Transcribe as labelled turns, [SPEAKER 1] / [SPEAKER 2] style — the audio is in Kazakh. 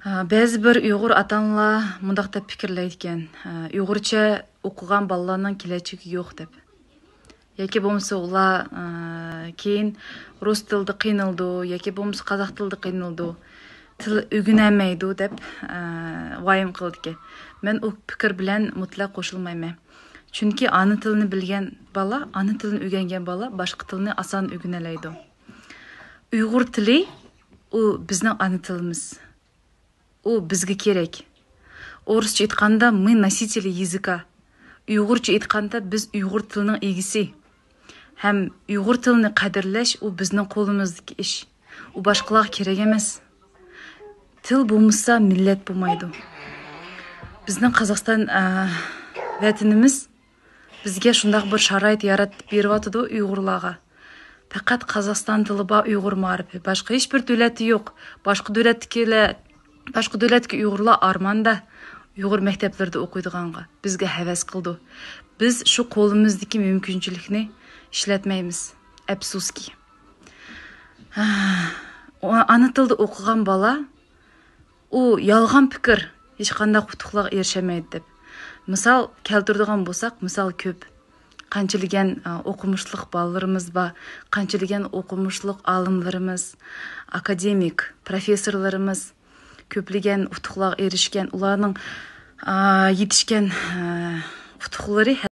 [SPEAKER 1] Бәзі бір ұйғыр атанла мұндақта пікірлейді екен. Ұйғырча оқыған балаларның келечегі жоқ деп. Яке болмысы ола кейін рус тілді қиынылды, яке болмысы қазақ тілді қиынылды, тіл үгінәмейді деп вайым қылды ке. Мен о пікір білән мұтлақ қошылмайме. Чүнки аны тіліні білген бала, аны тілін үгенген бала башқы тіліні асан үгінәлейді. Ұйғыр тілі о біздің аны тіліміз. О бізге керек. Орысча айтқанда мы носители языка. Ұйғырча айтқанда біз ұйғыр тілінің егісі. Һәм ұйғыр тіліні қадірләш о біздің қолымыздық іш. О башқаларға керек емес. Тіл болмаса милләт болмайды. Біздің Қазақстан вәтініміз бізге шындақ бір шарайт яратып беріп атыды ұйғырларға. Пәкат Қазақстан тілі ба ұйғыр марып. Башқа ешбір дөләті жоқ. Башқа дөләтке ұйғырла арманда ұйғыр мектеплерді оқыдығанға. Бізге хәвәс қылды. Біз шу қолымыздығы мүмкіншілікні ішләтмейміз. Әпсуски. Аны тілді оқыған бала о ялған пікір ешқанда құтықлақ ершемейді деп. Мысал келтірдіған болсақ, мысал көп. Қанчылыген оқымышлық балаларымыз ба, қанчылыген оқымышлық алымларымыз, академик, профессорларымыз, көплеген ұтықлақ ерішкен, оларның етішкен ұтықлары